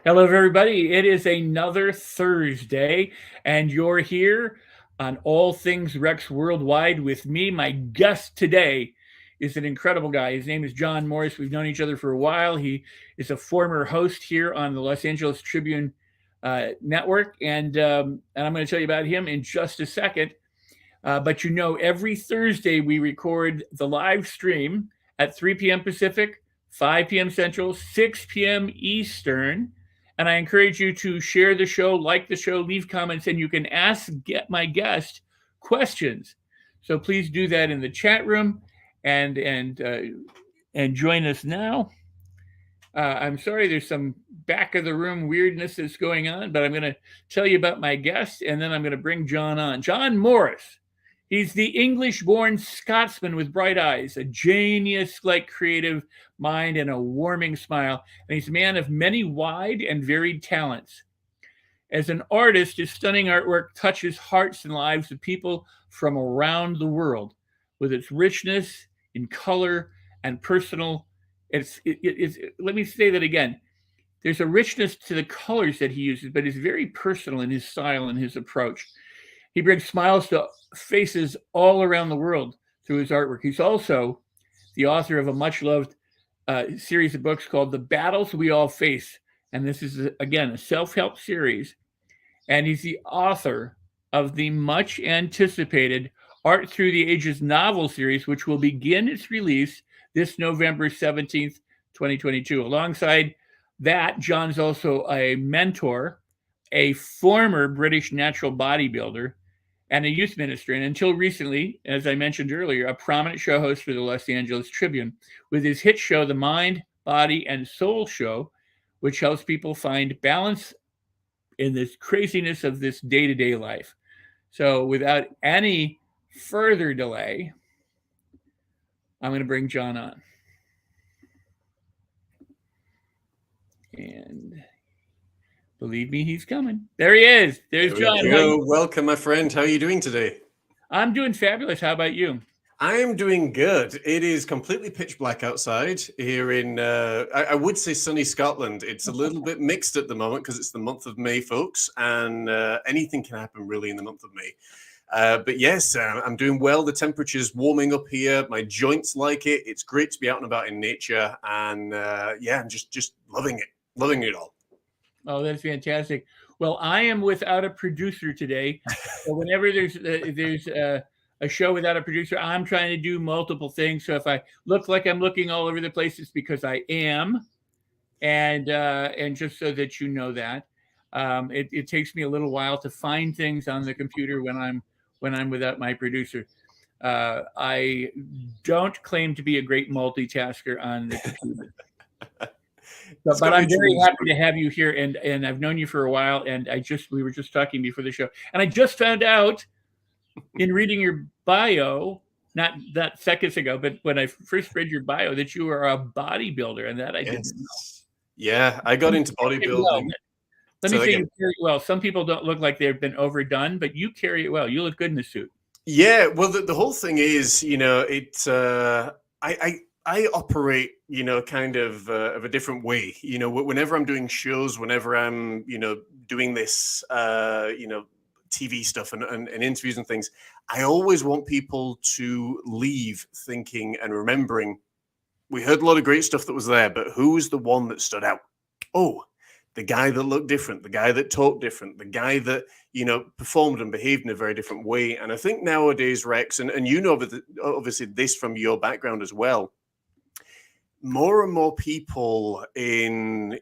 Hello, everybody. It is another Thursday, and you're here on All Things Rex Worldwide with me. My guest today is an incredible guy. His name is John Morris. We've known each other for a while. He is a former host here on the Los Angeles Tribune network, and I'm going to tell you about him in just a second. But every Thursday we record the live stream at 3 p.m. Pacific, 5 p.m. Central, 6 p.m. Eastern. And I encourage you to share the show, like the show, leave comments, and you can get my guest questions. So please do that in the chat room and join us now. I'm sorry, there's some back of the room weirdness that's going on, but I'm going to tell you about my guest, and then I'm going to bring John on. John Morris. He's the English-born Scotsman with bright eyes, a genius-like creative mind, and a warming smile. And he's a man of many wide and varied talents. As an artist, his stunning artwork touches hearts and lives of people from around the world with its richness in color and personal. Let me say that again. There's a richness to the colors that he uses, but it's very personal in his style and his approach. He brings smiles to faces all around the world through his artwork. He's also the author of a much loved series of books called The Battles We All Face. And this is, again, a self help series. And he's the author of the much anticipated Art Through the Ages novel series, which will begin its release this November 17th, 2022. Alongside that, John's also a mentor, a former British natural bodybuilder, and a youth minister, and until recently, as I mentioned earlier, a prominent show host for the Los Angeles Tribune with his hit show, The Mind, Body, and Soul Show, which helps people find balance in this craziness of this day-to-day life. So without any further delay, I'm going to bring John on. And believe me, he's coming. There he is. There's John. Welcome, my friend. How are you doing today? I'm doing fabulous. How about you? I am doing good. It is completely pitch black outside here in, I would say sunny Scotland. It's a little bit mixed at the moment because it's the month of May, folks, and anything can happen really in the month of May. But yes, I'm doing well. The temperature's warming up here. My joints like it. It's great to be out and about in nature. And I'm just loving it all. Oh, that's fantastic. Well, I am without a producer today. So whenever there's a show without a producer, I'm trying to do multiple things. So if I look like I'm looking all over the place, it's because I am. And just so that you know that, it takes me a little while to find things on the computer when I'm without my producer. I don't claim to be a great multitasker on the computer. But I'm very happy to have you here, and I've known you for a while, and we were just talking before the show, and I just found out in reading your bio, not seconds ago, but when I first read your bio, that you are a bodybuilder, and that I didn't know. Yeah, I got into bodybuilding. Let me say you carry it well. Some people don't look like they've been overdone, but you carry it well. You look good in the suit. Yeah, well, the whole thing is, I operate, kind of a different way. Whenever I'm doing shows, whenever I'm, doing this, TV stuff and interviews and things, I always want people to leave thinking and remembering, we heard a lot of great stuff that was there, but who was the one that stood out? Oh, the guy that looked different, the guy that talked different, the guy that, performed and behaved in a very different way. And I think nowadays, Rex, and obviously this from your background as well, more and more people in,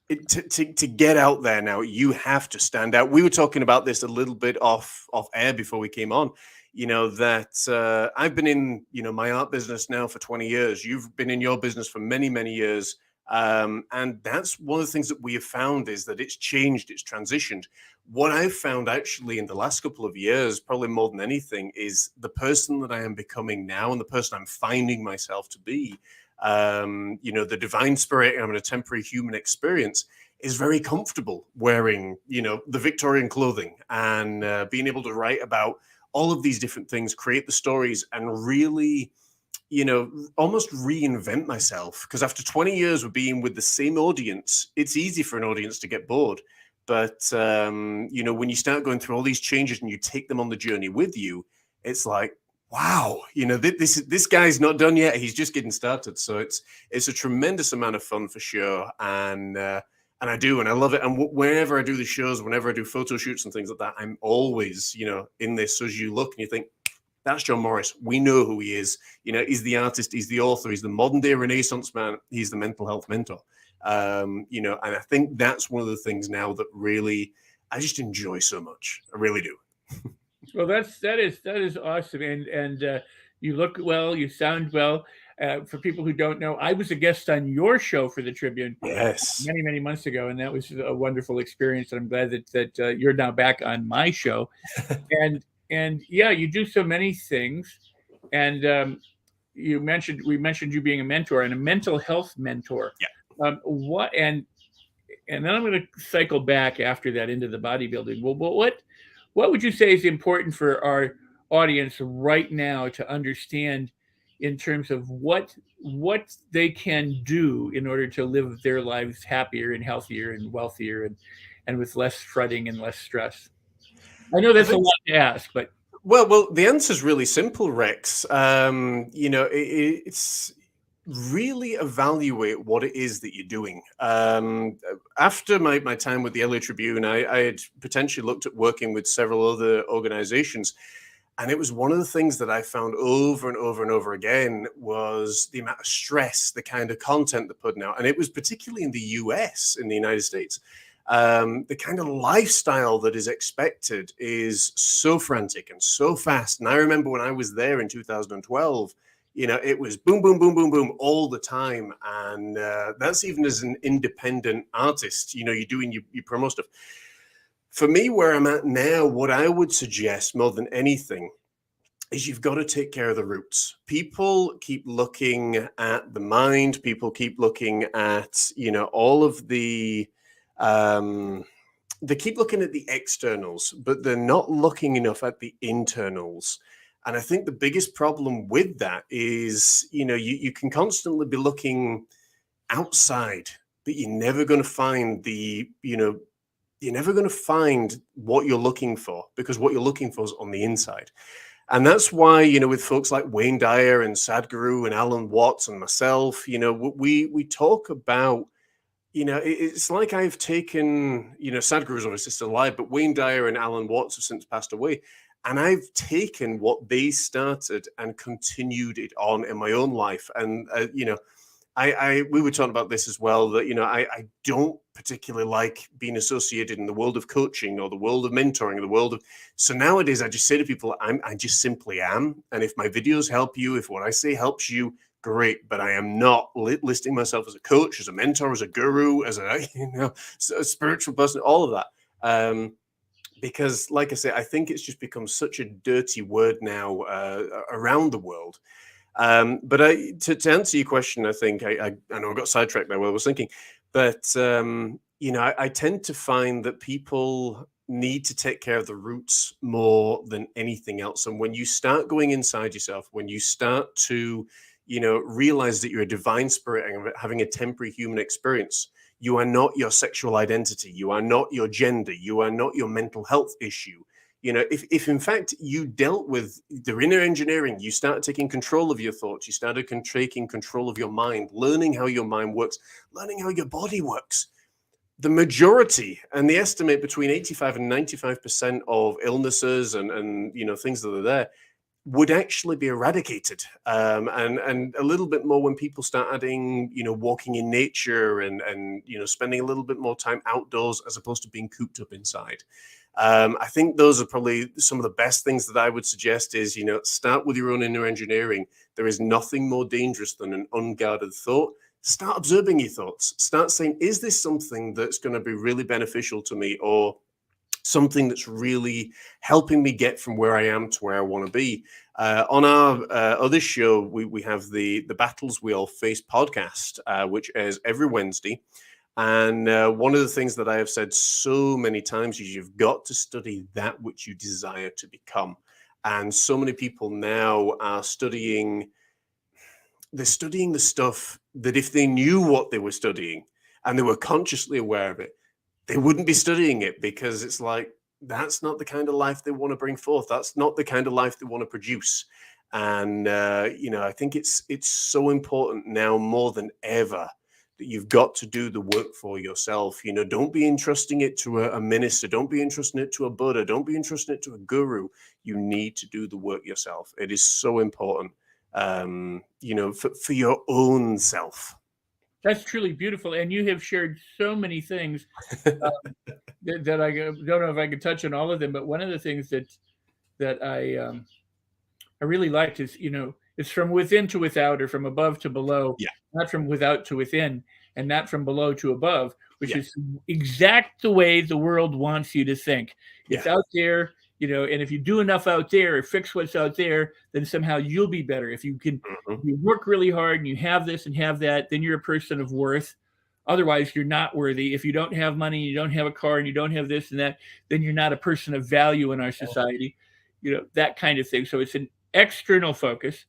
to get out there now, you have to stand out. We were talking about this a little bit off air before we came on, that I've been in, my art business now for 20 years. You've been in your business for many, many years. And that's one of the things that we have found is that it's changed, it's transitioned. What I've found actually in the last couple of years, probably more than anything, is the person that I am becoming now and the person I'm finding myself to be. The divine spirit and a temporary human experience is very comfortable wearing, the Victorian clothing and being able to write about all of these different things, create the stories and really almost reinvent myself, because after 20 years of being with the same audience, it's easy for an audience to get bored. But, when you start going through all these changes and you take them on the journey with you, it's like, wow, this guy's not done yet. He's just getting started. So it's a tremendous amount of fun for sure. And I do, and I love it. And whenever I do the shows, whenever I do photo shoots and things like that, I'm always, in this, as you look and you think, that's John Morris. We know who he is. He's the artist, he's the author, he's the modern day Renaissance man, he's the mental health mentor. And I think that's one of the things now that really I just enjoy so much. I really do. Well, that is awesome, and you look well, you sound well. For people who don't know, I was a guest on your show for the Tribune Yes. many months ago, and that was a wonderful experience. And I'm glad that you're now back on my show, and yeah, you do so many things, and we mentioned you being a mentor and a mental health mentor. Yeah. What and then I'm going to cycle back after that into the bodybuilding. Well, what would you say is important for our audience right now to understand in terms of what they can do in order to live their lives happier and healthier and wealthier and with less fretting and less stress? I know that's a lot to ask, but well, the answer is really simple, Rex. It's really evaluate what it is that you're doing. After my time with the LA Tribune, I had potentially looked at working with several other organizations. And it was one of the things that I found over and over and over again was the amount of stress, the kind of content they're putting out. And it was particularly in the US, in the United States. The kind of lifestyle that is expected is so frantic and so fast. And I remember when I was there in 2012, it was boom, boom, boom, boom, boom all the time. And that's even as an independent artist, you're doing your promo stuff. For me, where I'm at now, what I would suggest more than anything is you've got to take care of the roots. People keep looking at the mind. People keep looking at, all of the, they keep looking at the externals, but they're not looking enough at the internals. And I think the biggest problem with that is, you can constantly be looking outside, but you're never going to find you're never going to find what you're looking for, because what you're looking for is on the inside. And that's why, with folks like Wayne Dyer and Sadhguru and Alan Watts and myself, we talk about, it's like I've taken, Sadhguru's obviously still alive, but Wayne Dyer and Alan Watts have since passed away. And I've taken what they started and continued it on in my own life. And, we were talking about this as well, that, I don't particularly like being associated in the world of coaching or the world of mentoring, so nowadays I just say to people, I just simply am. And if my videos help you, if what I say helps you, great. But I am not listing myself as a coach, as a mentor, as a guru, as a spiritual person, all of that. Because like I say, I think it's just become such a dirty word now around the world. But to answer your question, I think I know I got sidetracked there while I was thinking, but I tend to find that people need to take care of the roots more than anything else. And when you start going inside yourself, when you start to, realize that you're a divine spirit and having a temporary human experience, you are not your sexual identity, you are not your gender, you are not your mental health issue. If in fact you dealt with the inner engineering, you started taking control of your thoughts, you started taking control of your mind, learning how your mind works, learning how your body works, the majority, and the estimate between 85 and 95% of illnesses and things that are there would actually be eradicated. And a little bit more when people start adding, walking in nature and spending a little bit more time outdoors as opposed to being cooped up inside. I think those are probably some of the best things that I would suggest is, start with your own inner engineering. There is nothing more dangerous than an unguarded thought. Start observing your thoughts. Start saying, is this something that's going to be really beneficial to me, or something that's really helping me get from where I am to where I want to be? On our other show, we have the Battles We All Face podcast, which airs every Wednesday. And one of the things that I have said so many times is you've got to study that which you desire to become. And so many people now are studying they're studying the stuff that if they knew what they were studying and they were consciously aware of it, they wouldn't be studying it, because it's like, that's not the kind of life they want to bring forth. That's not the kind of life they want to produce. And I think it's so important now more than ever that you've got to do the work for yourself. Don't be entrusting it to a minister. Don't be entrusting it to a Buddha. Don't be entrusting it to a guru. You need to do the work yourself. It is so important, for your own self. That's truly beautiful. And you have shared so many things that I don't know if I could touch on all of them, but one of the things that I really liked is, it's from within to without, or from above to below, Yeah. not from without to within, and not from below to above, which Yeah. is exact the way the world wants you to think. It's Yeah. out there, and if you do enough out there or fix what's out there, then somehow you'll be better. If you can, if you work really hard and you have this and have that, then you're a person of worth. Otherwise, you're not worthy. If you don't have money, you don't have a car, and you don't have this and that, then you're not a person of value in our society. That kind of thing. So it's an external focus.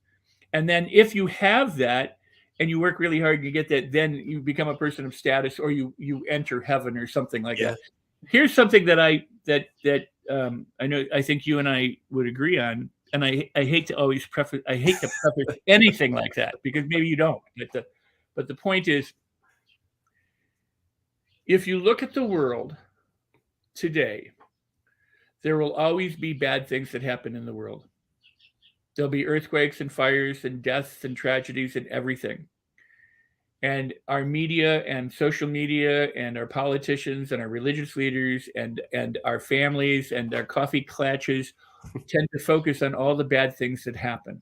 And then if you have that and you work really hard and you get that, then you become a person of status, or you enter heaven or something like Yeah. that. Here's something that I know I think you and I would agree on. And I hate to preface anything like that, because maybe you don't. But the point is, if you look at the world today, there will always be bad things that happen in the world. There'll be earthquakes and fires and deaths and tragedies and everything. And our media and social media and our politicians and our religious leaders and our families and our coffee clutches tend to focus on all the bad things that happen.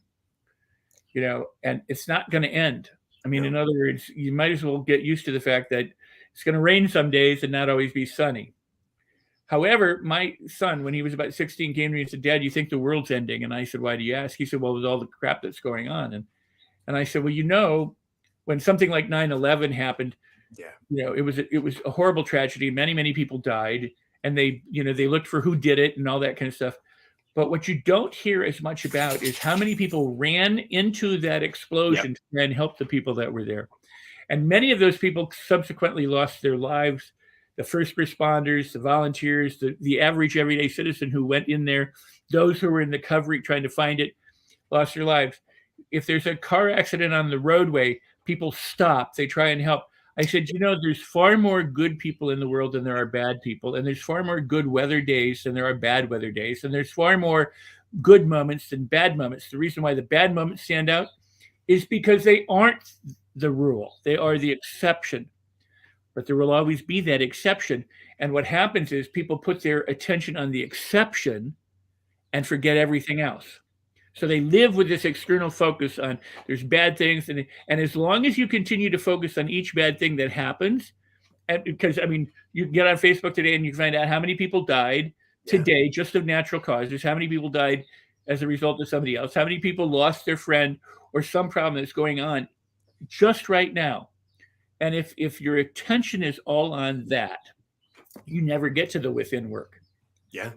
And it's not going to end. I mean, No. in other words, you might as well get used to the fact that it's going to rain some days and not always be sunny. However, my son, when he was about 16, came to me and said, "Dad, you think the world's ending?" And I said, "Why do you ask?" He said, "Well, with all the crap that's going on." And I said, "Well, when something like 9/11 happened, Yeah. it was a horrible tragedy. Many, many people died, and they looked for who did it and all that kind of stuff. But what you don't hear as much about is how many people ran into that explosion to try and help the people that were there. And many of those people subsequently lost their lives. The first responders, the volunteers, the average everyday citizen who went in there, those who were in the covering trying to find it, lost their lives. If there's a car accident on the roadway, people stop. They try and help. I said, there's far more good people in the world than there are bad people. And there's far more good weather days than there are bad weather days. And there's far more good moments than bad moments. The reason why the bad moments stand out is because they aren't the rule. They are the exception. But there will always be that exception. And what happens is people put their attention on the exception and forget everything else. So they live with this external focus on there's bad things. And as long as you continue to focus on each bad thing that happens, and because, you get on Facebook today and you find out how many people died today just of natural causes, how many people died as a result of somebody else, how many people lost their friend or some problem that's going on just right now. And if your attention is all on that, you never get to the within work. Yeah.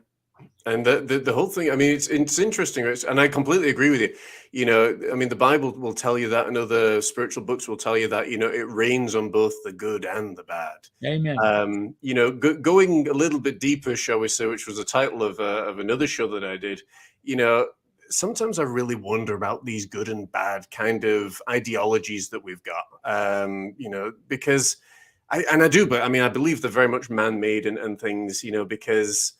And the whole thing, it's interesting, and I completely agree with you. The Bible will tell you that, and other spiritual books will tell you that, it rains on both the good and the bad. Amen. Going a little bit deeper, shall we say, which was the title of another show that I did, sometimes I really wonder about these good and bad kind of ideologies that we've got, because I do, but I believe they're very much man-made and things, because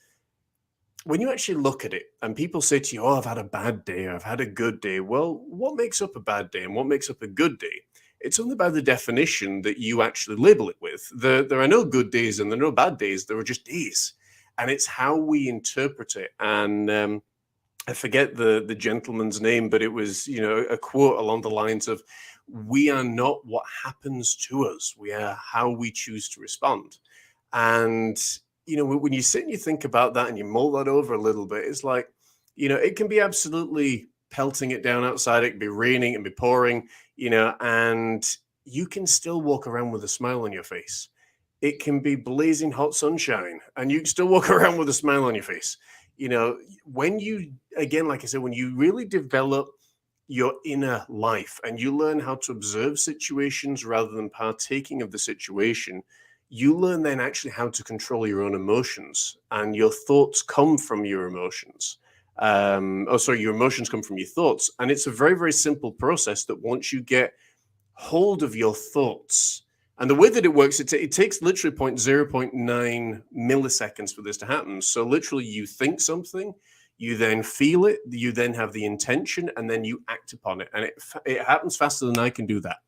when you actually look at it and people say to you, "Oh, I've had a bad day, or I've had a good day." Well, what makes up a bad day and what makes up a good day? It's only by the definition that you actually label it with. There are no good days and there are no bad days. There are just days. And it's how we interpret it. And I forget the gentleman's name, but it was, a quote along the lines of, "We are not what happens to us. We are how we choose to respond." And when you sit and you think about that and you mull that over a little bit, it's like, it can be absolutely pelting it down outside. It can be raining and be pouring, and you can still walk around with a smile on your face. It can be blazing hot sunshine and you can still walk around with a smile on your face. When you, again, like I said, when you really develop your inner life and you learn how to observe situations rather than partaking of the situation, you learn then actually how to control your own emotions, and your thoughts come from your emotions. Your emotions come from your thoughts. And it's a very, very simple process that once you get hold of your thoughts, and the way that it works, it takes literally 0.9 milliseconds for this to happen. So literally you think something, you then feel it, you then have the intention, and then you act upon it. And it happens faster than I can do that.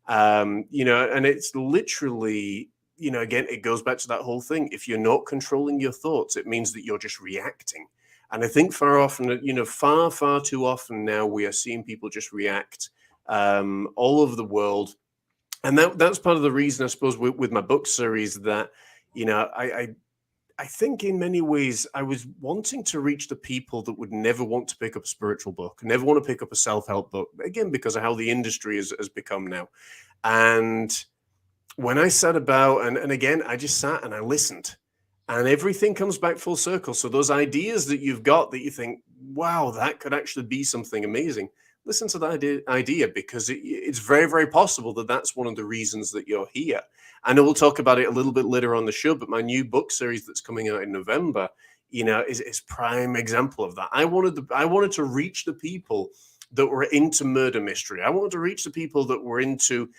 And it's literally, again, it goes back to that whole thing. If you're not controlling your thoughts, it means that you're just reacting. And I think far, far too often now we are seeing people just react all over the world. And that's part of the reason, I suppose, with my book series that, I think in many ways I was wanting to reach the people that would never want to pick up a spiritual book, never want to pick up a self-help book, again, because of how the industry has become now. And when I sat about, and again, I just sat and I listened, and everything comes back full circle. So those ideas that you've got that you think, wow, that could actually be something amazing. Listen to that idea, because it's very, very possible that that's one of the reasons that you're here. I know we'll talk about it a little bit later on the show, but my new book series that's coming out in November, is prime example of that. I wanted to reach the people that were into murder mystery. I wanted to reach the people that were into,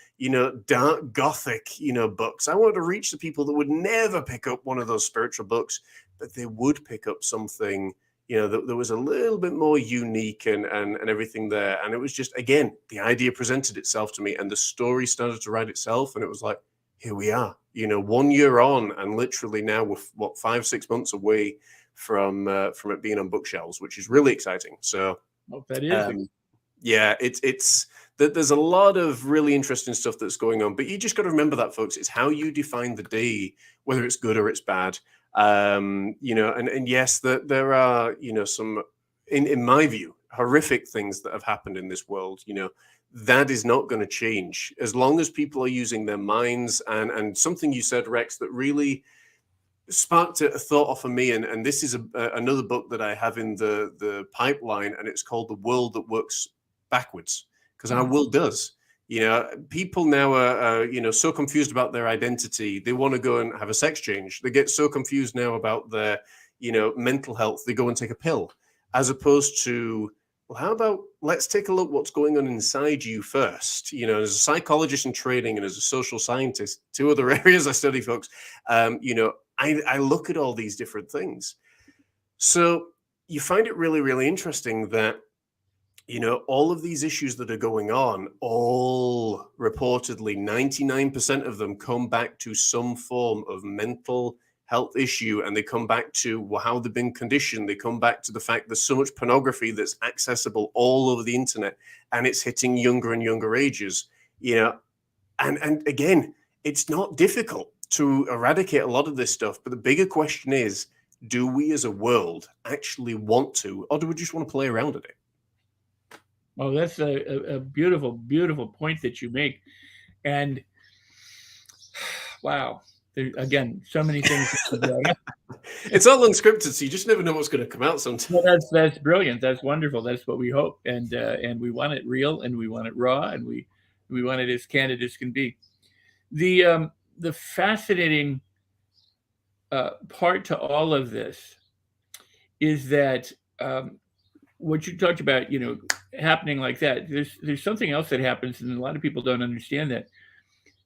dark gothic, books. I wanted to reach the people that would never pick up one of those spiritual books, but they would pick up something, that was a little bit more unique and everything there. And it was just, again, the idea presented itself to me and the story started to write itself. And it was like, here we are, 1 year on, and literally now we're 5-6 months away from it being on bookshelves, which is really exciting. So that is. Yeah, it's that there's a lot of really interesting stuff that's going on, but you just got to remember that, folks. It's how you define the day, whether it's good or it's bad. And yes, there are, some, in my view, horrific things that have happened in this world. That is not going to change as long as people are using their minds. And something you said, Rex, that really sparked a thought off of me, and this is another book that I have in the pipeline, and it's called The World That Works Backwards, because our world does. People now are so confused about their identity. They want to go and have a sex change. They get so confused now about their mental health. They go and take a pill, as opposed to, well, how about let's take a look what's going on inside you first. As a psychologist in training and as a social scientist, two other areas I study, folks, I look at all these different things. So you find it really, really interesting that, all of these issues that are going on, all reportedly 99% of them come back to some form of mental health issue, and they come back to how they've been conditioned. They come back to the fact there's so much pornography that's accessible all over the internet, and it's hitting younger and younger ages. And again, it's not difficult to eradicate a lot of this stuff, but the bigger question is, do we as a world actually want to, or do we just want to play around at it? Oh, that's a beautiful, beautiful point that you make. And wow, again, so many things. It's all unscripted, so you just never know what's going to come out sometimes. Well, that's brilliant. That's wonderful. That's what we hope, and we want it real, and we want it raw, and we want it as candid as can be. The fascinating part to all of this is that what you talked about, happening like that. There's something else that happens, and a lot of people don't understand that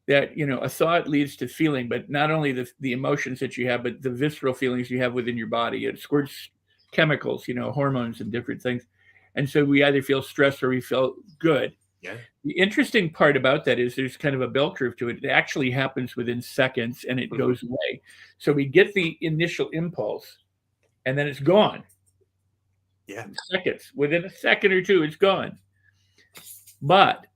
a thought leads to feeling, but not only the emotions that you have, but the visceral feelings you have within your body. It squirts chemicals, hormones and different things, and so we either feel stressed or we feel good. Yeah. The interesting part about that is there's kind of a bell curve to it. It actually happens within seconds and it goes away. So we get the initial impulse and then it's gone. Yeah. Seconds. Within a second or two, it's gone. But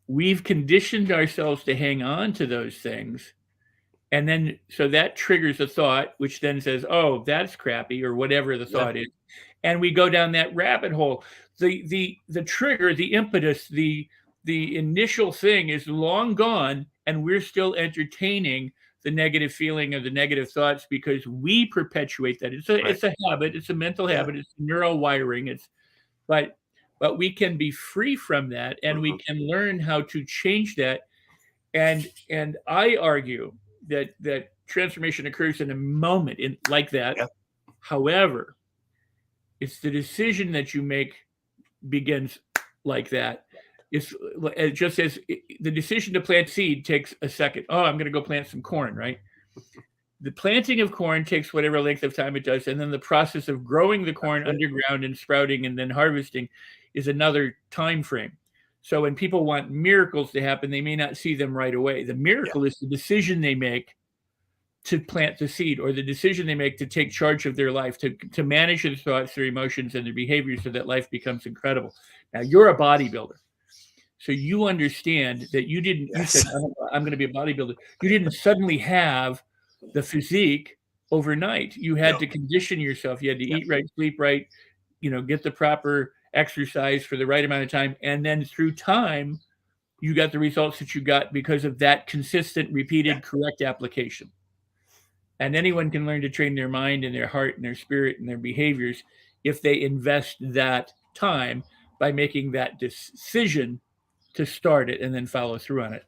we've conditioned ourselves to hang on to those things. And then, so that triggers a thought, which then says, oh, that's crappy, or whatever the thought is. And we go down that rabbit hole. The trigger, the impetus, the initial thing is long gone, and we're still entertaining the negative feeling or the negative thoughts because we perpetuate that. It's a habit. It's a mental habit. It's neural wiring. But but we can be free from that, and we Hmm. can learn how to change that. And I argue that transformation occurs in a moment in like that. Yeah. However, it's the decision that you make begins like that. It's just as the decision to plant seed takes a second. Oh, I'm going to go plant some corn, right? The planting of corn takes whatever length of time it does, and then the process of growing the corn That's it. underground and sprouting and then harvesting is another time frame. So when people want miracles to happen, they may not see them right away. The Yeah. miracle is the decision they make to plant the seed, or the decision they make to take charge of their life, to manage their thoughts, their emotions, and their behaviors so that life becomes incredible. Now, you're a bodybuilder. So you understand that you said, Yes. I'm going to be a bodybuilder. You didn't suddenly have the physique overnight. You had No. to condition yourself. You had to Yeah. eat right, sleep right, get the proper exercise for the right amount of time. And then through time, you got the results that you got because of that consistent, Yeah. repeated, correct application. And anyone can learn to train their mind and their heart and their spirit and their behaviors if they invest that time by making that decision to start it and then follow through on it.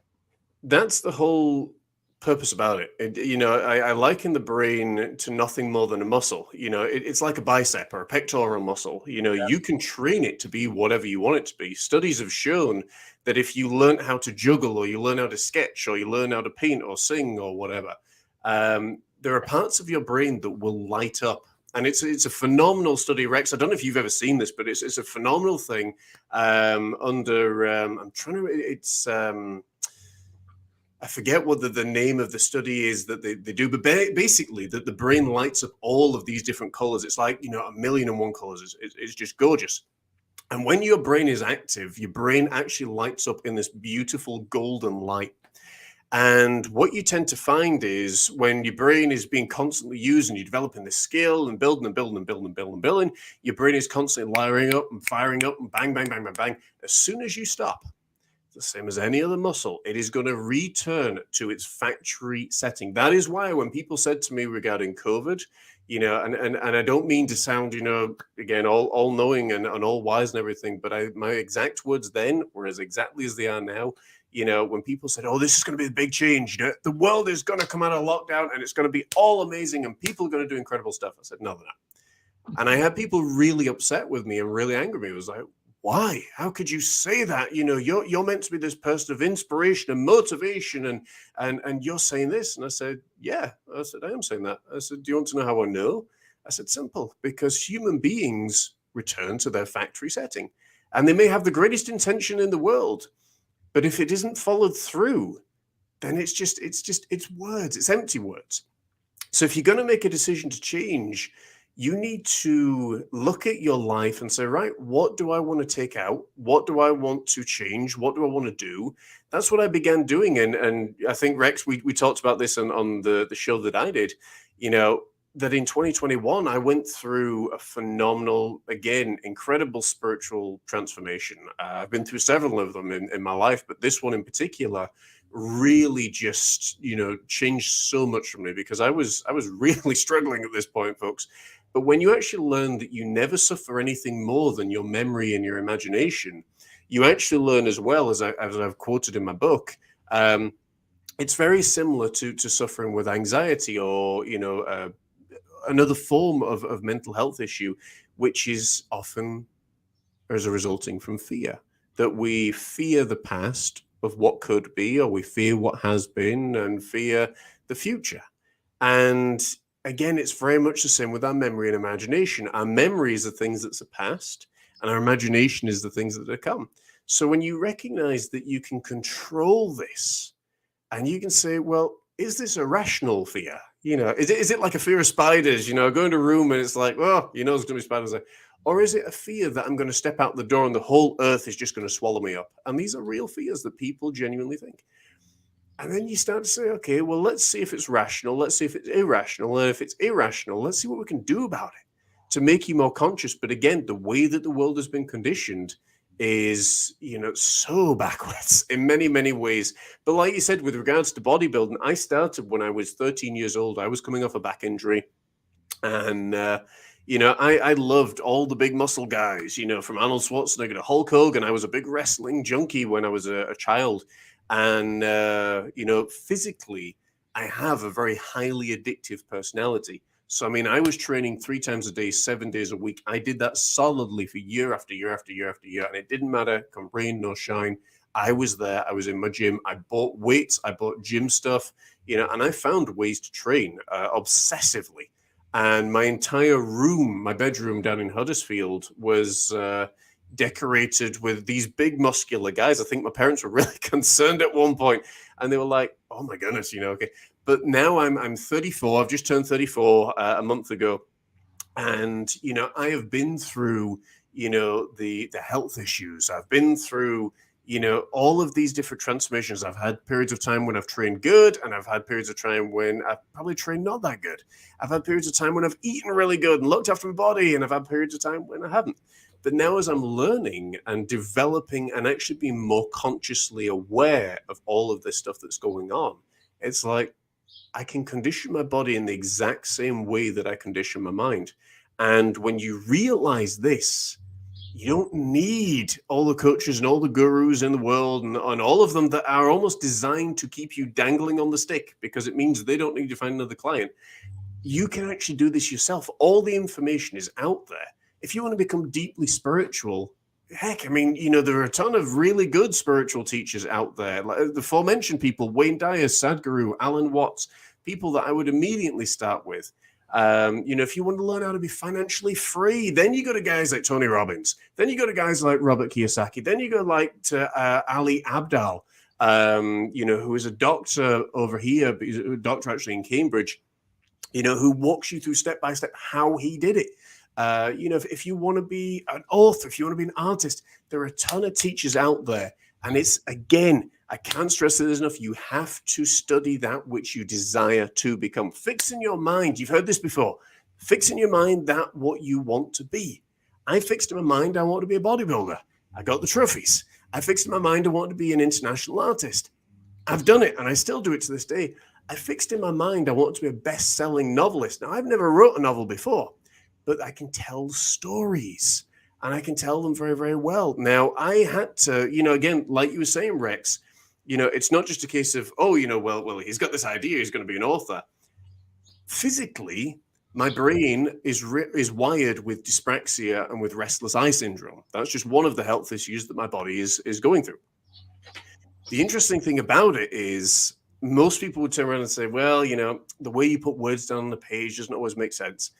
That's the whole purpose about it. I liken the brain to nothing more than a muscle. It's like a bicep or a pectoral muscle. You can train it to be whatever you want it to be. Studies have shown that if you learn how to juggle, or you learn how to sketch, or you learn how to paint or sing or whatever, there are parts of your brain that will light up. And it's a phenomenal study, Rex. I don't know if you've ever seen this, but it's a phenomenal thing. I'm trying to. I forget what the name of the study is that they do, but basically that the brain lights up all of these different colors. It's like, 1,000,001 colors. It's just gorgeous. And when your brain is active, your brain actually lights up in this beautiful golden light. And what you tend to find is when your brain is being constantly used and you're developing this skill and building and building and building and building and building, your brain is constantly firing up and bang, bang, bang, bang, bang. As soon as you stop, the same as any other muscle, it is going to return to its factory setting. That is why when people said to me regarding COVID, and I don't mean to sound, again, all knowing and all wise and everything, but my exact words then were as exactly as they are now. When people said, oh, this is going to be a big change, the world is going to come out of lockdown and it's going to be all amazing and people are going to do incredible stuff. I said, no, they're not. And I had people really upset with me and really angry with me. It was like, why? How could you say that? You're meant to be this person of inspiration and motivation, and you're saying this. And I said, yeah. I said, I am saying that. I said, do you want to know how I know? I said, simple, because human beings return to their factory setting, and they may have the greatest intention in the world, but if it isn't followed through, then it's words. It's empty words. So if you're going to make a decision to change, you need to look at your life and say, right, what do I want to take out? What do I want to change? What do I want to do? That's what I began doing. And I think, Rex, we talked about this on the show that I did, that in 2021, I went through a phenomenal, again, incredible spiritual transformation. I've been through several of them in my life, but this one in particular really just, changed so much for me, because I was really struggling at this point, folks. But when you actually learn that you never suffer anything more than your memory and your imagination, you actually learn as well, as I've quoted in my book, it's very similar to suffering with anxiety or, another form of mental health issue, which is often as a resulting from fear, that we fear the past of what could be, or we fear what has been and fear the future. And again, it's very much the same with our memory and imagination. Our memory is the things that's the past, and our imagination is the things that are come. So when you recognize that you can control this, and you can say, well, is this a rational fear? Is it like a fear of spiders? Go into a room and it's like, well, there's going to be spiders there. Or is it a fear that I'm going to step out the door and the whole earth is just going to swallow me up? And these are real fears that people genuinely think. And then you start to say, okay, well, let's see if it's rational. Let's see if it's irrational. And if it's irrational, let's see what we can do about it to make you more conscious. But again, the way that the world has been conditioned is, so backwards in many, many ways. But like you said, with regards to bodybuilding, I started when I was 13 years old. I was coming off a back injury. And, I loved all the big muscle guys, from Arnold Schwarzenegger to Hulk Hogan. I was a big wrestling junkie when I was a child. And, physically, I have a very highly addictive personality. So, I mean, I was training 3 times a day, 7 days a week. I did that solidly for year after year after year after year. And it didn't matter, come rain, no shine. I was there. I was in my gym. I bought weights. I bought gym stuff, and I found ways to train obsessively. And my entire room, my bedroom down in Huddersfield, was decorated with these big muscular guys. I think my parents were really concerned at one point, and they were like, "Oh my goodness, okay." But now I'm 34. I've just turned 34 a month ago, and I have been through the health issues. I've been through all of these different transformations. I've had periods of time when I've trained good, and I've had periods of time when I've probably trained not that good. I've had periods of time when I've eaten really good and looked after my body, and I've had periods of time when I haven't. But now, as I'm learning and developing and actually being more consciously aware of all of this stuff that's going on, it's like I can condition my body in the exact same way that I condition my mind. And when you realize this, you don't need all the coaches and all the gurus in the world and all of them that are almost designed to keep you dangling on the stick, because it means they don't need to find another client. You can actually do this yourself. All the information is out there. If you want to become deeply spiritual, heck, I mean, there are a ton of really good spiritual teachers out there. Like the aforementioned people, Wayne Dyer, Sadhguru, Alan Watts, people that I would immediately start with. If you want to learn how to be financially free, then you go to guys like Tony Robbins. Then you go to guys like Robert Kiyosaki. Then you go to Ali Abdaal, who is a doctor over here, but he's a doctor actually in Cambridge, who walks you through step by step how he did it. If you want to be an author, if you want to be an artist, there are a ton of teachers out there. And it's, again, I can't stress this enough. You have to study that which you desire to become. Fix in your mind. You've heard this before. Fix in your mind that what you want to be. I fixed in my mind I want to be a bodybuilder. I got the trophies. I fixed in my mind I want to be an international artist. I've done it, and I still do it to this day. I fixed in my mind I want to be a best-selling novelist. Now, I've never wrote a novel before, but I can tell stories, and I can tell them very, very well. Now, I had to, again, like you were saying, Rex, it's not just a case of, well, he's got this idea, he's going to be an author. Physically, my brain is wired with dyspraxia and with restless eye syndrome. That's just one of the health issues that my body is going through. The interesting thing about it is most people would turn around and say, well, the way you put words down on the page doesn't always make sense.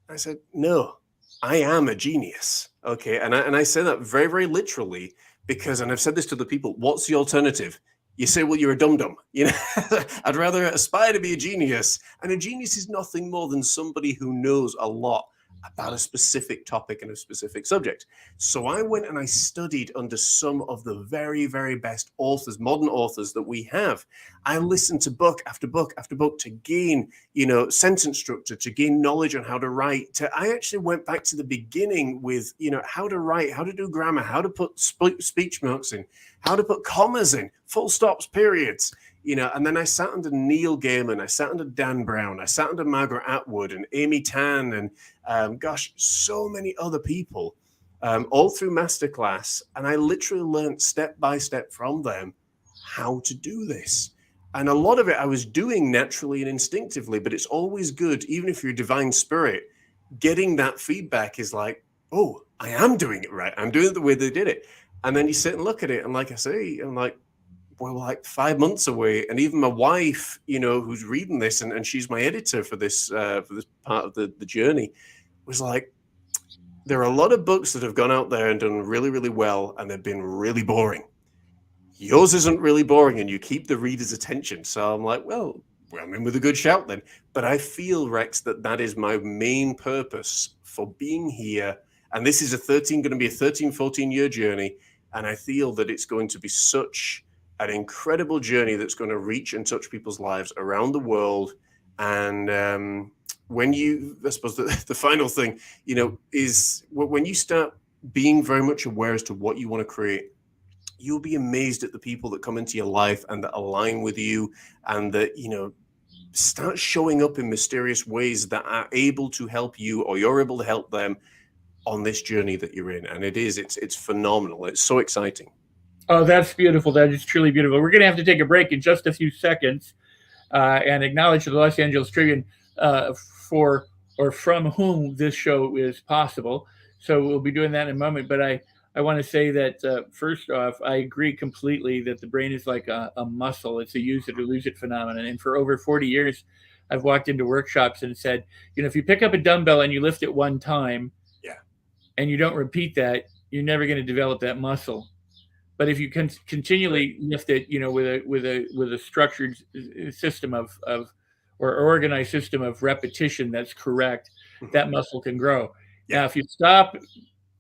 I said, no, I am a genius. Okay. And I say that very, very literally because, and I've said this to the people, what's the alternative? You say, well, you're a dum-dum. I'd rather aspire to be a genius. And a genius is nothing more than somebody who knows a lot about a specific topic and a specific subject. So I went and I studied under some of the very, very best authors, modern authors that we have. I listened to book after book after book to gain, sentence structure, to gain knowledge on how to write. I actually went back to the beginning with, how to write, how to do grammar, how to put speech marks in, how to put commas in, full stops, periods. And then I sat under Neil Gaiman, I sat under Dan Brown, I sat under Margaret Atwood and Amy Tan and so many other people, all through masterclass. And I literally learned step by step from them how to do this. And a lot of it I was doing naturally and instinctively, but it's always good, even if you're a divine spirit, getting that feedback is like, oh, I am doing it right. I'm doing it the way they did it. And then you sit and look at it. And like I say, I'm like, we're like 5 months away, and even my wife, who's reading this, and she's my editor for this part of the journey, was like, there are a lot of books that have gone out there and done really, really well, and they've been really boring. Yours isn't really boring, and you keep the reader's attention. So I'm like, well, I'm in with a good shout then. But I feel, Rex, that is my main purpose for being here. And this is going to be a 13, 14-year journey, and I feel that it's going to be such an incredible journey that's going to reach and touch people's lives around the world. And I suppose the final thing, is when you start being very much aware as to what you want to create, you'll be amazed at the people that come into your life and that align with you, and that, start showing up in mysterious ways that are able to help you, or you're able to help them on this journey that you're in. And it's phenomenal. It's so exciting. Oh, that's beautiful. That is truly beautiful. We're going to have to take a break in just a few seconds and acknowledge the Los Angeles Tribune uh, for or from whom this show is possible. So we'll be doing that in a moment. But I want to say that first off, I agree completely that the brain is like a muscle. It's a use it or lose it phenomenon. And for over 40 years, I've walked into workshops and said, if you pick up a dumbbell and you lift it one time, Yeah. and you don't repeat that, you're never going to develop that muscle. But if you can continually lift it, with a structured system of or organized system of repetition that's correct, that muscle can grow. Yeah. Now, if you stop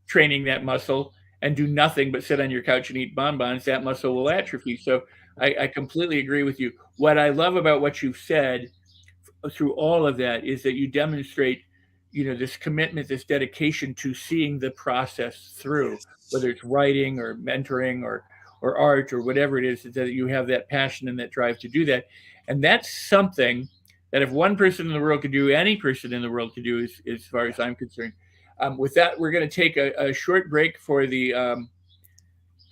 training that muscle and do nothing but sit on your couch and eat bonbons, that muscle will atrophy. So I completely agree with you. What I love about what you've said through all of that is that you demonstrate, this commitment, this dedication to seeing the process through, Yes. whether it's writing or mentoring or art or whatever it is, that you have that passion and that drive to do that. And that's something that if one person in the world could do, any person in the world could do, as far as I'm concerned. With that, we're going to take a short break for the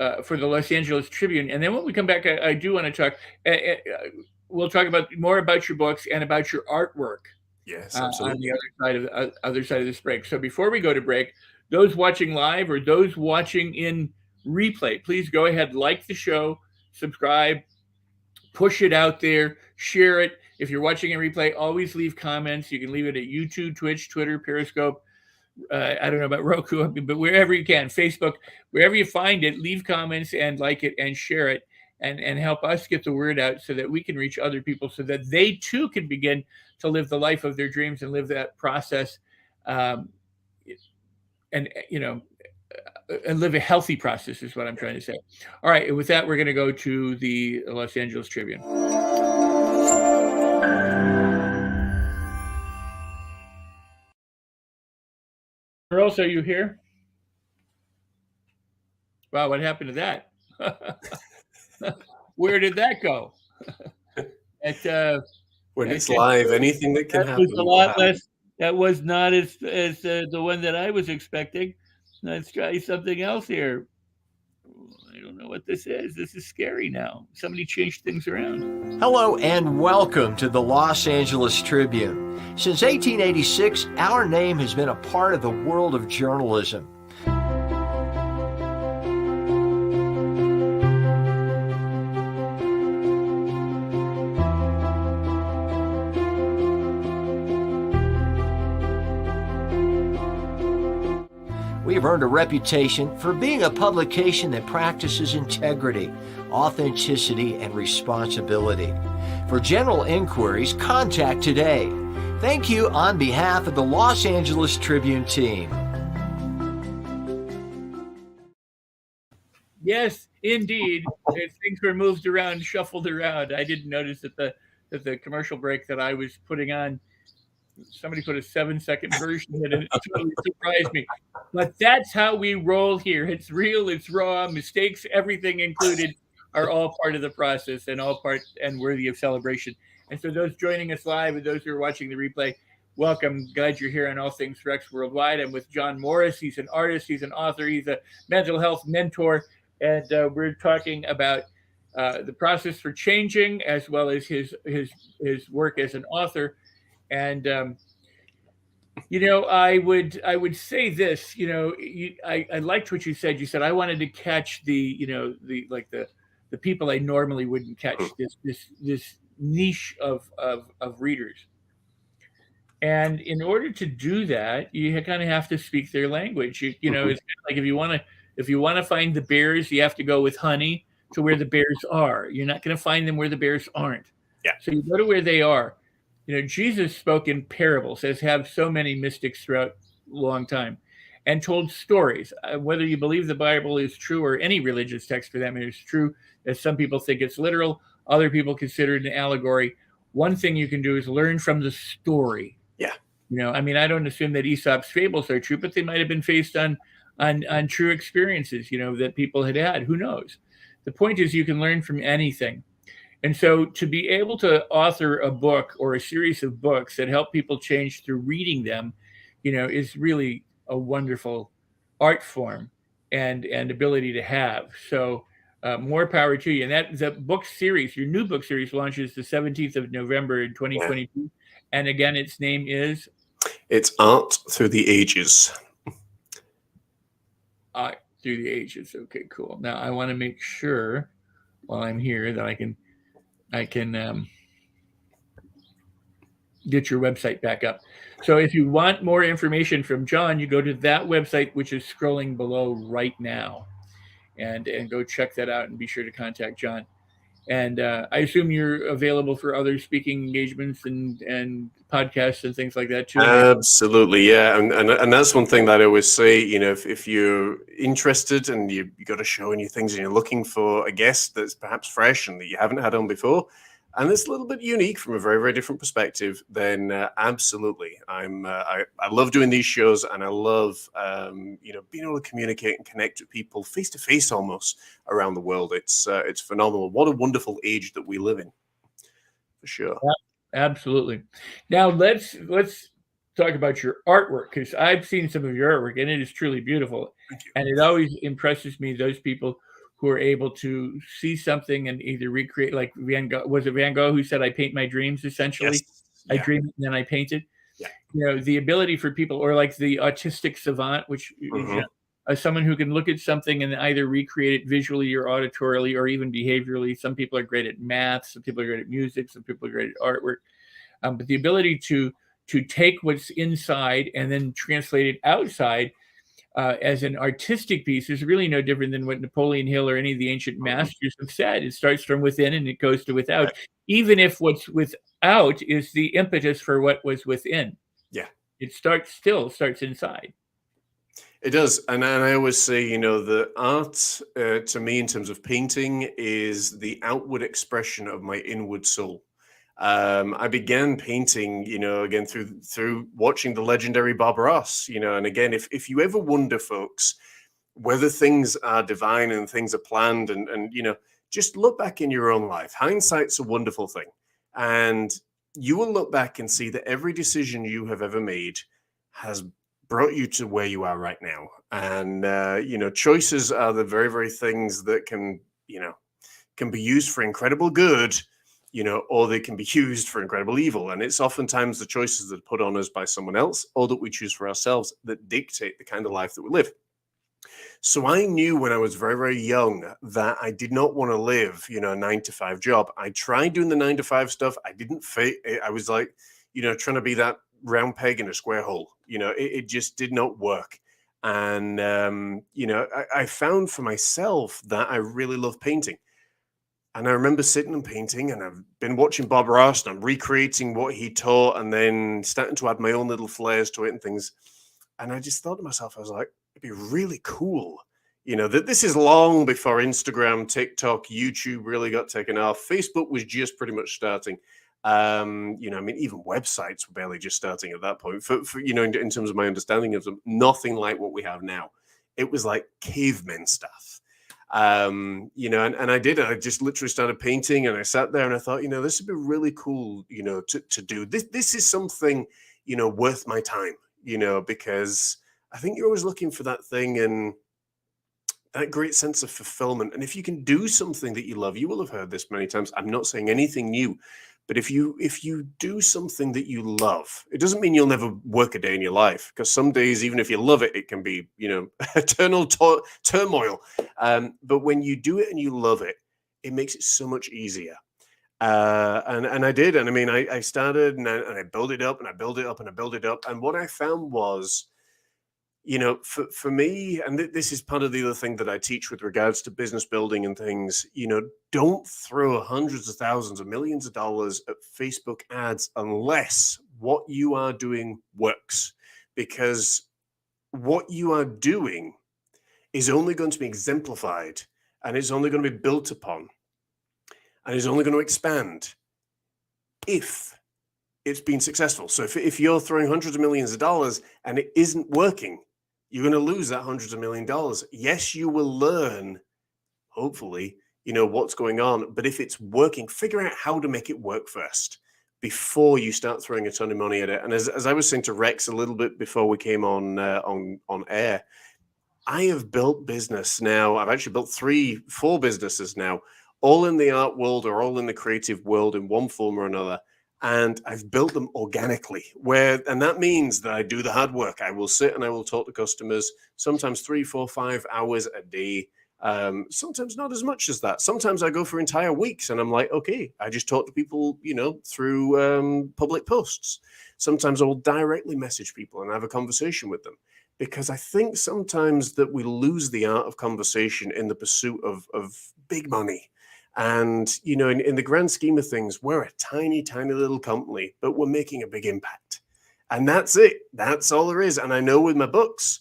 Los Angeles Tribune, and then when we come back, I do want to talk. We'll talk about more about your books and about your artwork. Yes, On absolutely. the other side of this break. So before we go to break, those watching live or those watching in replay, please go ahead, like the show, subscribe, push it out there, share it. If you're watching in replay, always leave comments. You can leave it at YouTube, Twitch, Twitter, Periscope. I don't know about Roku, but wherever you can, Facebook, wherever you find it, leave comments and like it and share it, and help us get the word out so that we can reach other people, so that they too can begin to live the life of their dreams and live that process, and and live a healthy process is what I'm trying to say. All right, and with that, we're going to go to the Los Angeles Tribune. Earls, are you here? Wow, what happened to that? Where did that go? When it's live, anything that can happen. Was a lot less. That was not as the one that I was expecting. Let's try something else here. I don't know what this is. This is scary now. Somebody changed things around. Hello and welcome to the Los Angeles Tribune. Since 1886, our name has been a part of the world of journalism. We have earned a reputation for being a publication that practices integrity, authenticity, and responsibility. For general inquiries, contact today. Thank you on behalf of the Los Angeles Tribune team. Yes, indeed. Things were moved around, shuffled around. I didn't notice that the commercial break that I was putting on, somebody put a 7-second version in it, and it totally surprised me. But that's how we roll here. It's real, it's raw, mistakes, everything included, are all part of the process and all part and worthy of celebration. And so those joining us live and those who are watching the replay, welcome. Glad you're here on All Things Rex Worldwide. I'm with John Morris. He's an artist, he's an author, he's a mental health mentor, and we're talking about the process for changing, as well as his work as an author. And I would say this. I liked what you said. You said I wanted to catch the people I normally wouldn't catch. This niche of readers. And in order to do that, you kind of have to speak their language. It's kind of like if you want to find the bears, you have to go with honey to where the bears are. You're not going to find them where the bears aren't. Yeah. So you go to where they are. Jesus spoke in parables, as have so many mystics throughout a long time, and told stories. Whether you believe the Bible is true, or any religious text for that matter is true, as some people think it's literal, other people consider it an allegory. One thing you can do is learn from the story. Yeah. I don't assume that Aesop's fables are true, but they might have been based on true experiences, that people had. Who knows? The point is, you can learn from anything. And so to be able to author a book or a series of books that help people change through reading them, is really a wonderful art form and ability to have. So more power to you. And that the book series, your new book series, launches the 17th of November in Yeah. 2022. And again, its name is It's Art Through the Ages. Art Through the Ages. Okay, cool. Now I want to make sure while I'm here that I can get your website back up. So if you want more information from John, you go to that website, which is scrolling below right now, and go check that out and be sure to contact John. And I assume you're available for other speaking engagements and podcasts and things like that too. Absolutely, yeah, and that's one thing that I always say. If you're interested and you got a show and your things and you're looking for a guest that's perhaps fresh and that you haven't had on before, and it's a little bit unique from a very, very different perspective, then absolutely, I love doing these shows, and I love being able to communicate and connect with people face to face almost around the world. It's phenomenal. What a wonderful age that we live in, for sure. Absolutely. Now let's talk about your artwork, because I've seen some of your artwork and it is truly beautiful. Thank you. And it always impresses me, those people who are able to see something and either recreate, like Van Gogh. Was it Van Gogh who said, "I paint my dreams"? Essentially, Yes. I Yeah. dream it and then I paint it. Yeah. The ability for people, or like the autistic savant, which is someone who can look at something and either recreate it visually or auditorily or even behaviorally. Some people are great at math, some people are great at music, some people are great at artwork. But the ability to take what's inside and then translate it outside as an artistic piece is really no different than what Napoleon Hill or any of the ancient masters have said. It starts from within and it goes to without, even if what's without is the impetus for what was within. Yeah. It still starts inside. It does. And I always say, the art to me in terms of painting is the outward expression of my inward soul. I began painting, again through watching the legendary Bob Ross, and again, if you ever wonder, folks, whether things are divine and things are planned, and just look back in your own life. Hindsight's a wonderful thing, and you will look back and see that every decision you have ever made has brought you to where you are right now. And choices are the very, very things that can be used for incredible good, or they can be used for incredible evil. And it's oftentimes the choices that are put on us by someone else or that we choose for ourselves that dictate the kind of life that we live. So I knew when I was very, very young that I did not want to live, a 9-to-5 job. I tried doing the 9-to-5 stuff. I didn't fit. I was like, trying to be that round peg in a square hole. It just did not work. And, I found for myself that I really love painting. And I remember sitting and painting, and I've been watching Bob Ross, and I'm recreating what he taught, and then starting to add my own little flares to it and things. And I just thought to myself, I was like, it'd be really cool. That this is long before Instagram, TikTok, YouTube really got taken off. Facebook was just pretty much starting. Even websites were barely just starting at that point. For in terms of my understanding of them, nothing like what we have now. It was like cavemen stuff. And I did. I just literally started painting, and I sat there and I thought, this would be really cool, to do. This is something, worth my time, because I think you're always looking for that thing and that great sense of fulfillment. And if you can do something that you love, you will have heard this many times. I'm not saying anything new, but if you do something that you love, it doesn't mean you'll never work a day in your life, because some days, even if you love it, it can be, eternal turmoil. But when you do it and you love it, it makes it so much easier. And I did. And I started and I built it up and I built it up and I built it up. And what I found was, for me, and this is part of the other thing that I teach with regards to business building and things, don't throw hundreds of thousands of millions of dollars at Facebook ads unless what you are doing works, because what you are doing is only going to be exemplified, and it's only going to be built upon, and it's only going to expand if it's been successful. So if you're throwing hundreds of millions of dollars and it isn't working, you're going to lose that hundreds of million dollars. Yes, you will learn, hopefully, what's going on. But if it's working, figure out how to make it work first before you start throwing a ton of money at it. And as I was saying to Rex a little bit before we came on air, I have built business now. I've actually built 4 businesses now, all in the art world or all in the creative world in one form or another. And I've built them organically, and that means that I do the hard work. I will sit and I will talk to customers, sometimes 3, 4, 5 hours a day. Sometimes not as much as that. Sometimes I go for entire weeks and I'm like, okay, I just talk to people, through public posts. Sometimes I will directly message people and have a conversation with them, because I think sometimes that we lose the art of conversation in the pursuit of big money. And, in the grand scheme of things, we're a tiny, tiny little company, but we're making a big impact. And that's it. That's all there is. And I know with my books,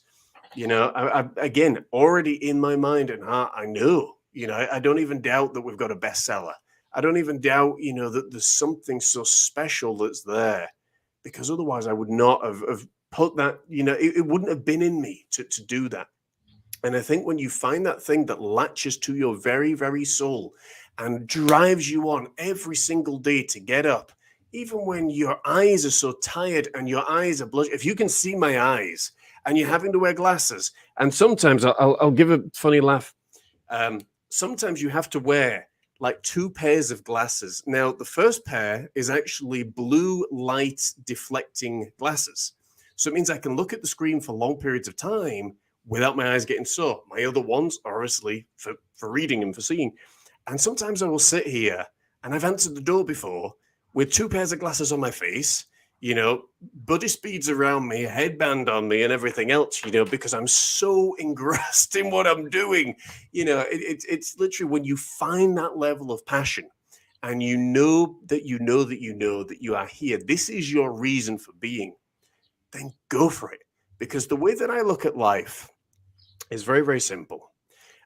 I again, already in my mind and heart, I know, I don't even doubt that we've got a bestseller. I don't even doubt, that there's something so special that's there, because otherwise I would not have put that, it wouldn't have been in me to do that. And I think when you find that thing that latches to your very, very soul and drives you on every single day to get up, even when your eyes are so tired and your eyes are bloodshot, if you can see my eyes and you're having to wear glasses, and sometimes I'll give a funny laugh. Sometimes you have to wear like 2 pairs of glasses. Now, the first pair is actually blue light deflecting glasses. So it means I can look at the screen for long periods of time without my eyes getting sore. My other ones are obviously for reading and for seeing. And sometimes I will sit here, and I've answered the door before with 2 pairs of glasses on my face, buddy speeds around me, a headband on me and everything else, because I'm so engrossed in what I'm doing. It's literally when you find that level of passion and you know that you are here, this is your reason for being, then go for it. Because the way that I look at life is very, very simple.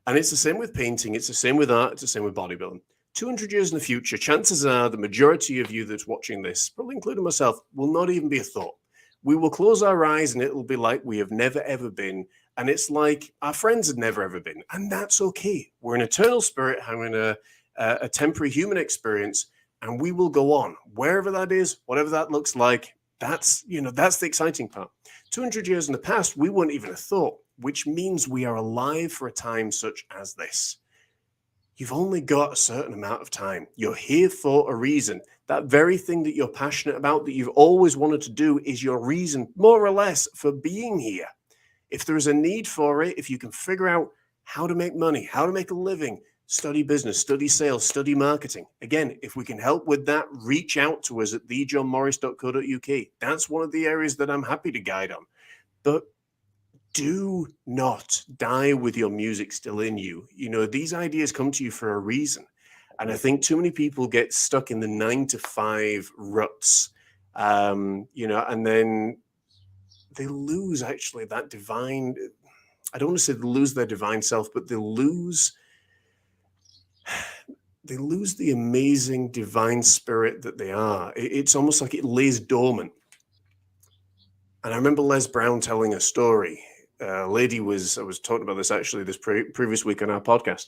And it's the same with painting. It's the same with art. It's the same with bodybuilding. 200 years in the future, chances are the majority of you that's watching this, probably including myself, will not even be a thought. We will close our eyes and it'll be like we have never, ever been. And it's like our friends had never, ever been. And that's okay. We're an eternal spirit having a temporary human experience, and we will go on wherever that is, whatever that looks like. That's the exciting part. 200 years in the past, we weren't even a thought, which means we are alive for a time such as this. You've only got a certain amount of time. You're here for a reason. That very thing that you're passionate about, that you've always wanted to do, is your reason, more or less, for being here. If there is a need for it, if you can figure out how to make money, how to make a living, study business, study sales, study marketing. Again, if we can help with that, reach out to us at thejohnmorris.co.uk. That's one of the areas that I'm happy to guide on. But do not die with your music still in you. These ideas come to you for a reason. And I think too many people get stuck in the 9-to-5 ruts, and then they lose actually that divine, I don't want to say they lose their divine self, but they lose the amazing divine spirit that they are. It's almost like it lays dormant. And I remember Les Brown telling a story. I was talking about this actually this previous week on our podcast.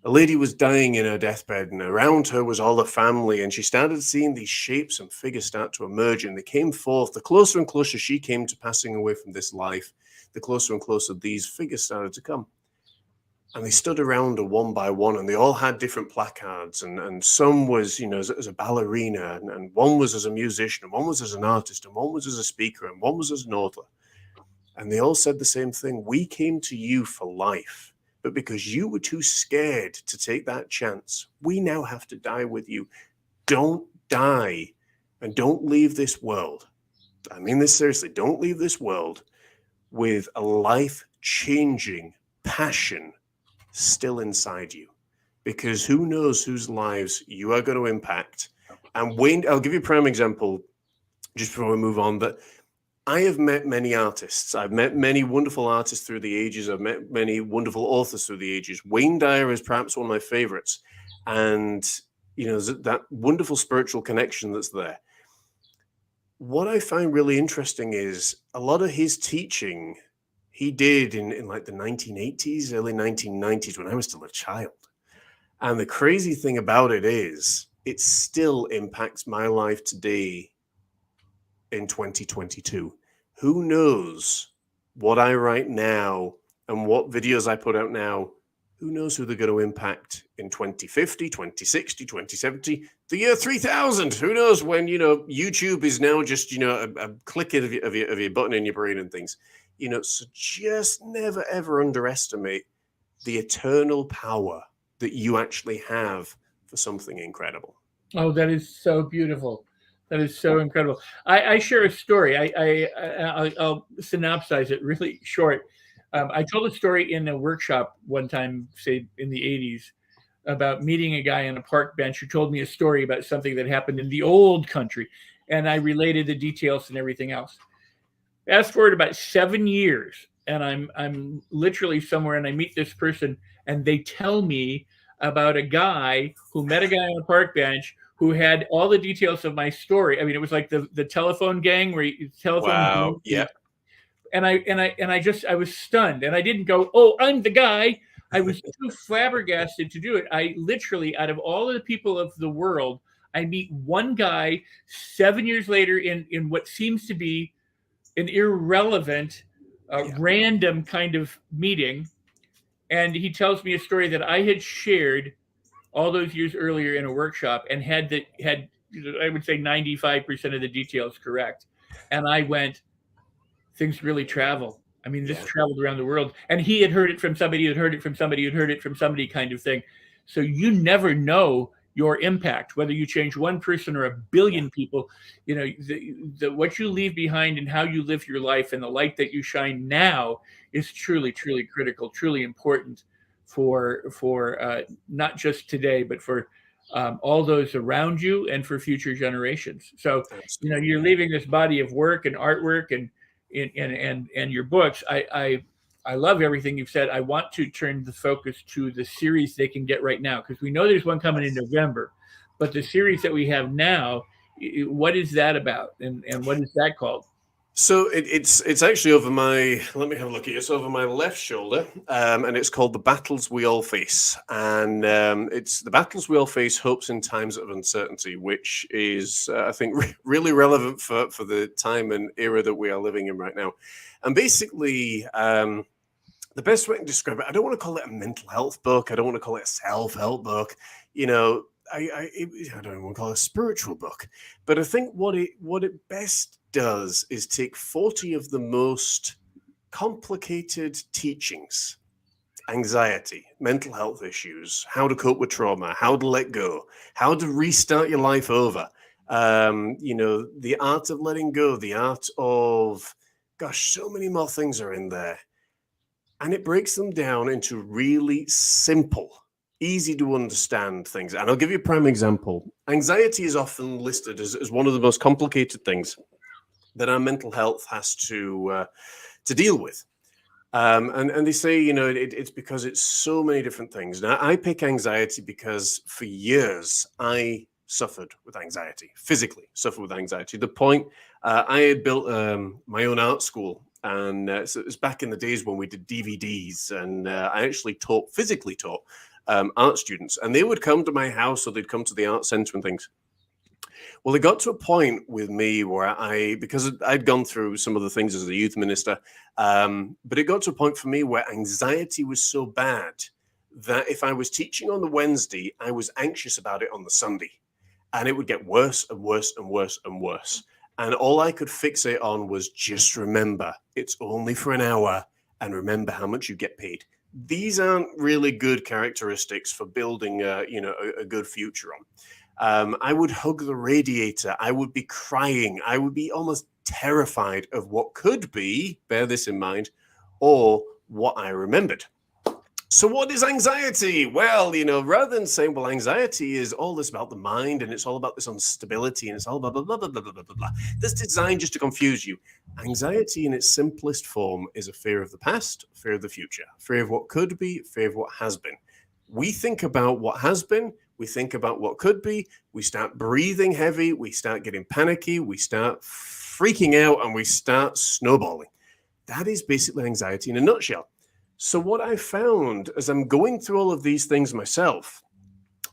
A lady was dying in her deathbed, and around her was all the family, and she started seeing these shapes and figures start to emerge, and they came forth. The closer and closer she came to passing away from this life, the closer and closer these figures started to come. And they stood around her one by one, and they all had different placards, and some was, as a ballerina, and one was as a musician, and one was as an artist, and one was as a speaker, and one was as an author. And they all said the same thing. We came to you for life, but because you were too scared to take that chance, we now have to die with you. Don't die, and don't leave this world. I mean this seriously. Don't leave this world with a life-changing passion still inside you, because who knows whose lives you are going to impact. And Wayne, I'll give you a prime example just before we move on, that I have met many artists. I've met many wonderful artists through the ages. I've met many wonderful authors through the ages. Wayne Dyer is perhaps one of my favorites. And, that wonderful spiritual connection that's there. What I find really interesting is a lot of his teaching he did in like the 1980s, early 1990s, when I was still a child. And the crazy thing about it is, it still impacts my life today in 2022. Who knows what I write now and what videos I put out now? Who knows who they're going to impact in 2050, 2060, 2070, the year 3000? Who knows when, YouTube is now just, a click of your button in your brain and things. So just never, ever underestimate the eternal power that you actually have for something incredible. Oh, that is so beautiful. That is so incredible. I share a story. I'll synopsize it really short. I told a story in a workshop one time, say in the 80s, about meeting a guy on a park bench who told me a story about something that happened in the old country. And I related the details and everything else. Fast forward about 7 years, and I'm literally somewhere, and I meet this person, and they tell me about a guy who met a guy on a park bench who had all the details of my story. I mean, it was like the telephone gang where Wow. Yeah. And I was stunned, and I didn't go, "Oh, I'm the guy." I was too flabbergasted to do it. I literally, out of all of the people of the world, I meet one guy 7 years later in what seems to be an irrelevant, random kind of meeting, and he tells me a story that I had shared all those years earlier in a workshop and had I would say 95% of the details correct. And I went, things really travel. I mean, this traveled around the world, and he had heard it from somebody, who'd heard it from somebody, who'd heard it from somebody, kind of thing. So you never know your impact, whether you change one person or a billion people. What you leave behind and how you live your life and the light that you shine now is truly, truly critical, truly important for not just today, but for all those around you and for future generations. So, you're leaving this body of work and artwork and your books. I love everything you've said. I want to turn the focus to the series they can get right now, because we know there's one coming in November, but the series that we have now, what is that about, and what is that called? So it's actually over my, let me have a look at it. It's over my left shoulder, and it's called The Battles We All Face. And it's The Battles We All Face, Hopes in Times of Uncertainty, which is, I think, really relevant for the time and era that we are living in right now. And basically, the best way to describe it, I don't want to call it a mental health book. I don't want to call it a self-help book. I don't even want to call it a spiritual book. But I think what it best does is take 40 of the most complicated teachings: anxiety, mental health issues, how to cope with trauma, how to let go, how to restart your life over, the art of letting go, the art of, so many more things are in there. And it breaks them down into really simple, easy to understand things. And I'll give you a prime example. Anxiety is often listed as one of the most complicated things that our mental health has to deal with. And they say, it's because it's so many different things. Now, I pick anxiety because for years I suffered with anxiety, physically suffered with anxiety. The point, I had built my own art school. And so it was back in the days when we did DVDs, and I actually physically taught art students. And they would come to my house, or they'd come to the art center and things. Well, it got to a point with me where because I'd gone through some of the things as a youth minister, but it got to a point for me where anxiety was so bad that if I was teaching on the Wednesday, I was anxious about it on the Sunday. And it would get worse and worse and worse and worse. And all I could fixate on was, just remember, it's only for an hour, and remember how much you get paid. These aren't really good characteristics for building a good future on. I would hug the radiator. I would be crying. I would be almost terrified of what could be, bear this in mind, or what I remembered. So what is anxiety? Well, rather than saying, well, anxiety is all this about the mind, and it's all about this instability, and it's all blah, blah, blah, blah, blah, blah, blah, blah. That's designed just to confuse you. Anxiety in its simplest form is a fear of the past, fear of the future, fear of what could be, fear of what has been. We think about what has been, we think about what could be, we start breathing heavy, we start getting panicky, we start freaking out, and we start snowballing. That is basically anxiety in a nutshell. So what I found as I'm going through all of these things myself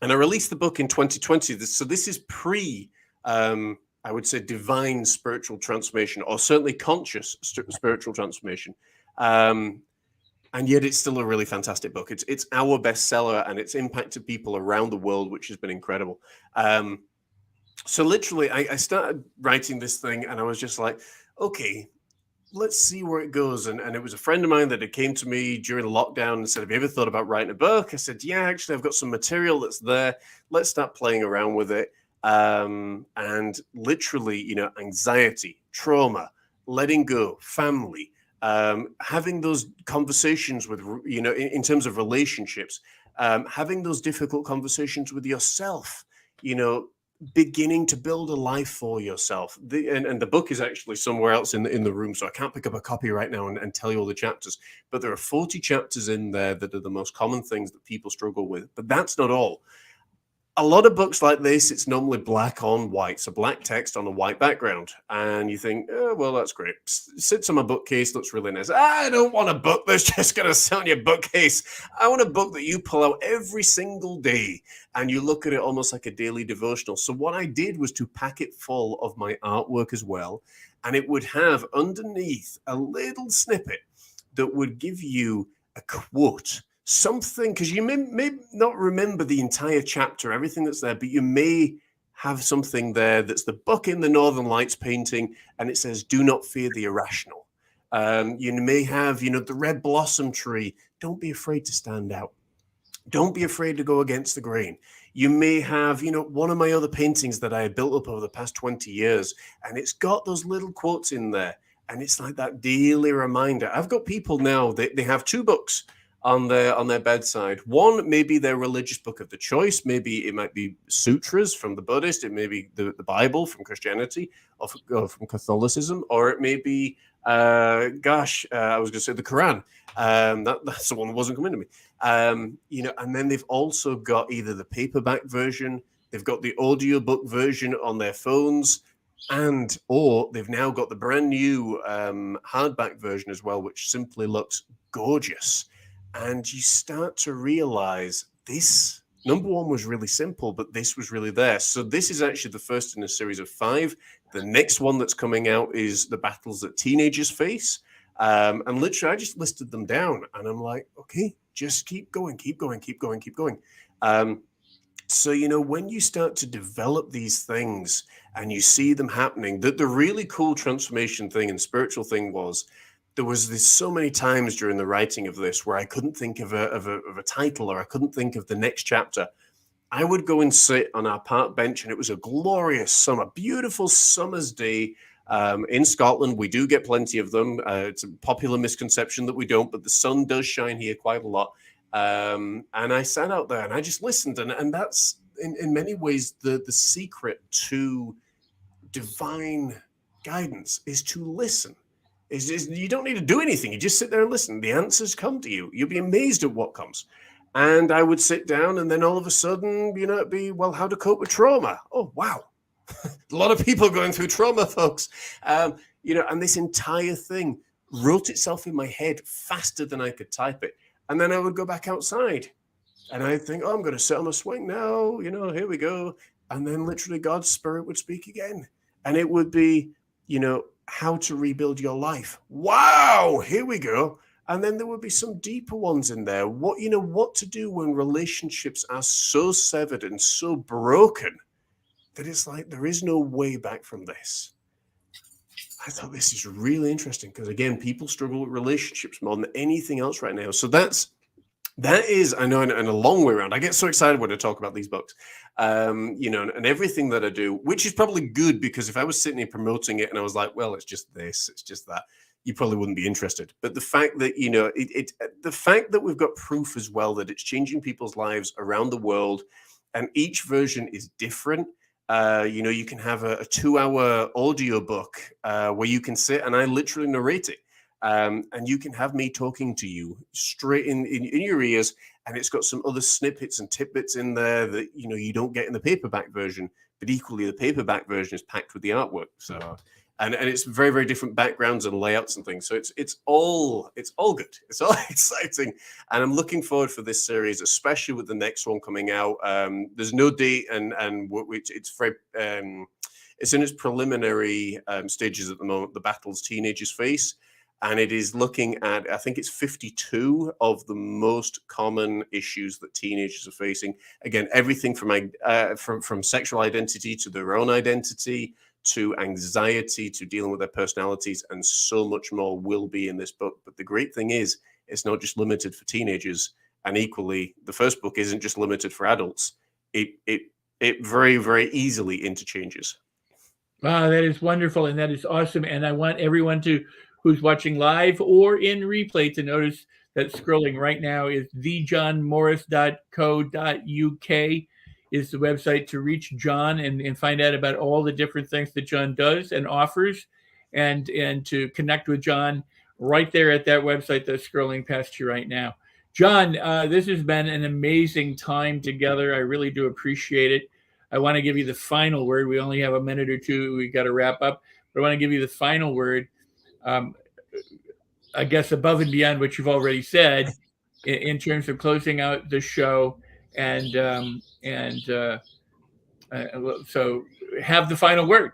And I released the book in 2020. So this is pre, I would say, divine spiritual transformation, or certainly conscious spiritual transformation. And yet it's still a really fantastic book. It's our bestseller, and it's impacted people around the world, which has been incredible. So literally, I started writing this thing, and I was just like, okay, let's see where it goes. And it was a friend of mine that had came to me during the lockdown and said, have you ever thought about writing a book? I said, yeah, actually, I've got some material that's there. Let's start playing around with it. And literally, anxiety, trauma, letting go, family, having those conversations with, in terms of relationships, having those difficult conversations with yourself, beginning to build a life for yourself. And the book is actually somewhere else in the room, so I can't pick up a copy right now and tell you all the chapters. But there are 40 chapters in there that are the most common things that people struggle with. But that's not all. A lot of books like this, it's normally black on white, so black text on a white background. And you think, oh, well, that's great. Sits on my bookcase, looks really nice. I don't want a book that's just going to sit on your bookcase. I want a book that you pull out every single day and you look at it almost like a daily devotional. So what I did was to pack it full of my artwork as well. And it would have underneath a little snippet that would give you a quote, something, because you may not remember the entire chapter, everything that's there, but you may have something there that's the book in the Northern Lights painting, and it says, do not fear the irrational. You may have, the red blossom tree. Don't be afraid to stand out. Don't be afraid to go against the grain. You may have, one of my other paintings that I had built up over the past 20 years, and it's got those little quotes in there, and it's like that daily reminder. I've got people now, they have two books on their bedside. One may be their religious book of the choice. Maybe it might be sutras from the Buddhist. It may be the Bible from Christianity or from Catholicism, or it may be, I was going to say the Quran. That's the one that wasn't coming to me. And then they've also got either the paperback version, they've got the audiobook version on their phones, or they've now got the brand new hardback version as well, which simply looks gorgeous. And you start to realize this, number one, was really simple, but this was really there. So this is actually the first in a series of 5. The next one that's coming out is the battles that teenagers face. And literally, I just listed them down, and I'm like, okay, just keep going, keep going, keep going, keep going. So, when you start to develop these things and you see them happening, the really cool transformation thing and spiritual thing was, there was so many times during the writing of this where I couldn't think of a title, or I couldn't think of the next chapter. I would go and sit on our park bench, and it was a glorious summer, beautiful summer's day in Scotland. We do get plenty of them. It's a popular misconception that we don't, but the sun does shine here quite a lot. And I sat out there and I just listened. And that's in many ways the secret to divine guidance is to listen. You don't need to do anything. You just sit there and listen. The answers come to you. You'll be amazed at what comes. And I would sit down, and then all of a sudden, it'd be, well, how to cope with trauma. Oh, wow. A lot of people going through trauma, folks. And this entire thing wrote itself in my head faster than I could type it. And then I would go back outside, and I'd think, oh, I'm going to sit on a swing now. Here we go. And then literally God's Spirit would speak again. And it would be, how to rebuild your life. Wow, here we go. And then there would be some deeper ones in there. What to do when relationships are so severed and so broken that it's like there is no way back from this. I thought this is really interesting because, again, people struggle with relationships more than anything else right now. So that is, I know, in a long way around. I get so excited when I talk about these books, and everything that I do, which is probably good, because if I was sitting here promoting it and I was like, well, it's just this, it's just that, you probably wouldn't be interested. But the fact that, the fact that we've got proof as well that it's changing people's lives around the world, and each version is different. You can have a 2-hour audio book where you can sit and I literally narrate it. And you can have me talking to you straight in your ears, and it's got some other snippets and tidbits in there that you don't get in the paperback version. but equally the paperback version is packed with the artwork. So, and it's very, very different backgrounds and layouts and things. So it's all good. It's all exciting, and I'm looking forward for this series, especially with the next one coming out. There's no date, and it's very it's in its preliminary stages at the moment. The battles teenagers face. And it is looking at, I think it's 52 of the most common issues that teenagers are facing. Again, everything from sexual identity to their own identity, to anxiety, to dealing with their personalities, and so much more will be in this book. But the great thing is, it's not just limited for teenagers. And equally, the first book isn't just limited for adults. It very, very easily interchanges. Wow, that is wonderful, and that is awesome. And I want everyone who's watching live or in replay to notice that scrolling right now is thejohnmorris.co.uk is the website to reach John and find out about all the different things that John does and offers, and to connect with John right there at that website that's scrolling past you right now. John, this has been an amazing time together. I really do appreciate it. I want to give you the final word. We only have a minute or two. We got to wrap up. But I want to give you the final word. I guess above and beyond what you've already said in terms of closing out the show, and so have the final word.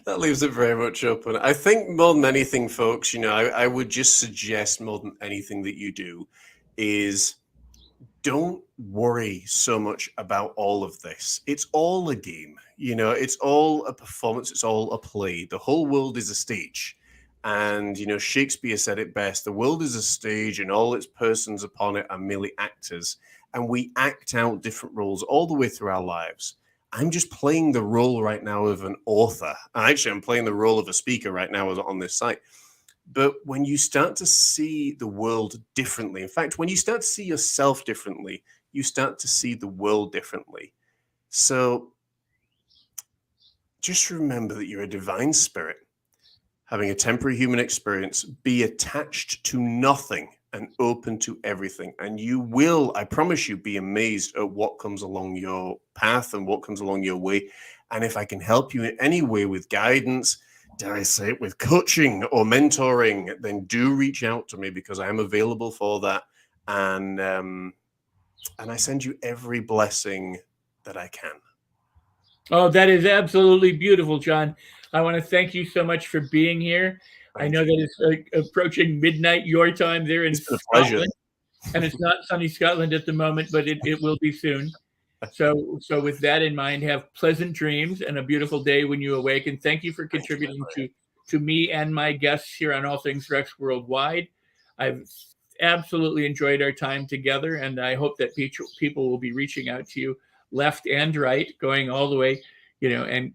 That leaves it very much open. I think more than anything, folks, I would just suggest more than anything that you do is don't worry so much about all of this. It's all a game, it's all a performance. It's all a play. The whole world is a stage. And, Shakespeare said it best, the world is a stage and all its persons upon it are merely actors. And we act out different roles all the way through our lives. I'm just playing the role right now of an author. Actually, I'm playing the role of a speaker right now on this site. But when you start to see the world differently, in fact, when you start to see yourself differently, you start to see the world differently. So just remember that you're a divine spirit, having a temporary human experience. Be attached to nothing and open to everything. And you will, I promise you, be amazed at what comes along your path and what comes along your way. And if I can help you in any way with guidance, dare I say it, with coaching or mentoring, then do reach out to me, because I am available for that. And I send you every blessing that I can. Oh, that is absolutely beautiful, John. I want to thank you so much for being here. I know that it's approaching midnight your time there in Scotland, and it's not sunny Scotland at the moment, but it will be soon. So with that in mind, have pleasant dreams and a beautiful day when you awaken. Thank you for contributing to me and my guests here on All Things Rex Worldwide. I've absolutely enjoyed our time together, and I hope that people will be reaching out to you left and right, going all the way, and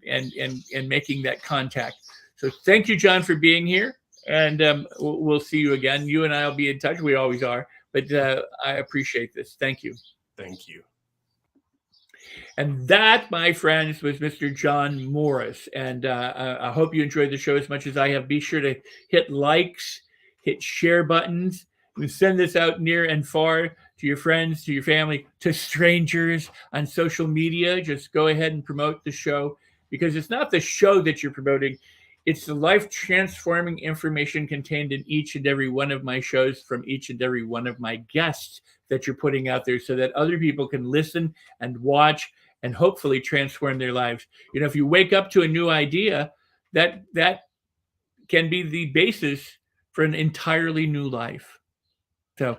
making that contact. So thank you, John, for being here, and we'll see you again. You and I will be in touch. We always are, but I appreciate this. Thank you. Thank you. And that, my friends, was Mr. John Morris. And I hope you enjoyed the show as much as I have. Be sure to hit likes, hit share buttons, and send this out near and far to your friends, to your family, to strangers on social media. Just go ahead and promote the show, because it's not the show that you're promoting. It's the life-transforming information contained in each and every one of my shows from each and every one of my guests that you're putting out there, so that other people can listen and watch and hopefully transform their lives. If you wake up to a new idea, that can be the basis for an entirely new life. So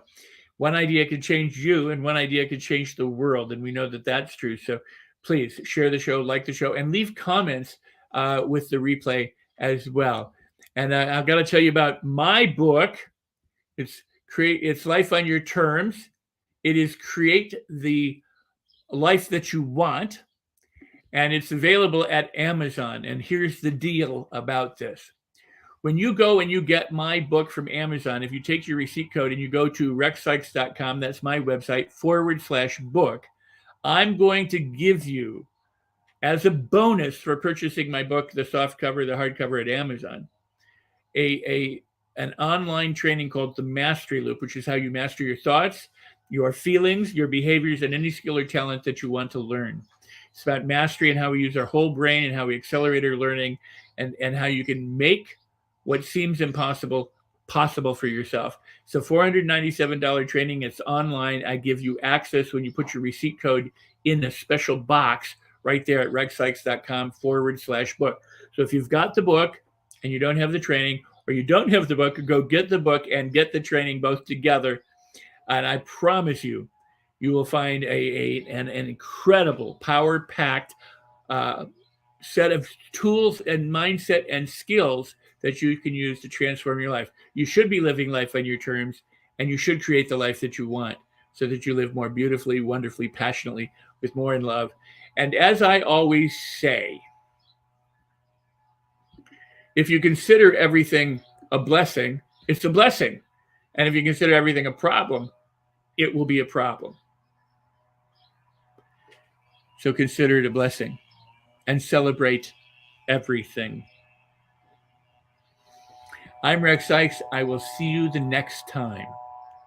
one idea could change you, and one idea could change the world. And we know that that's true. So please share the show, like the show, and leave comments with the replay as well. And I've got to tell you about my book. It's Life on Your Terms. It is Create the Life That You Want, and it's available at Amazon. And here's the deal about this. When you go and you get my book from Amazon, if you take your receipt code and you go to rexsikes.com, that's my website, /book, I'm going to give you, as a bonus for purchasing my book, the softcover, the hardcover at Amazon, an online training called the Mastery Loop, which is how you master your thoughts, your feelings, your behaviors, and any skill or talent that you want to learn. It's about mastery and how we use our whole brain and how we accelerate our learning, and how you can make what seems impossible possible for yourself. So $497 training. It's online. I give you access when you put your receipt code in a special box right there at rexsikes.com/book. So if you've got the book and you don't have the training, or you don't have the book, go get the book and get the training both together. And I promise you, you will find an incredible, power-packed set of tools and mindset and skills that you can use to transform your life. You should be living life on your terms, and you should create the life that you want so that you live more beautifully, wonderfully, passionately, with more in love. And as I always say, if you consider everything a blessing, it's a blessing. And if you consider everything a problem, it will be a problem. So consider it a blessing and celebrate everything. I'm Rex Sikes. I will see you the next time.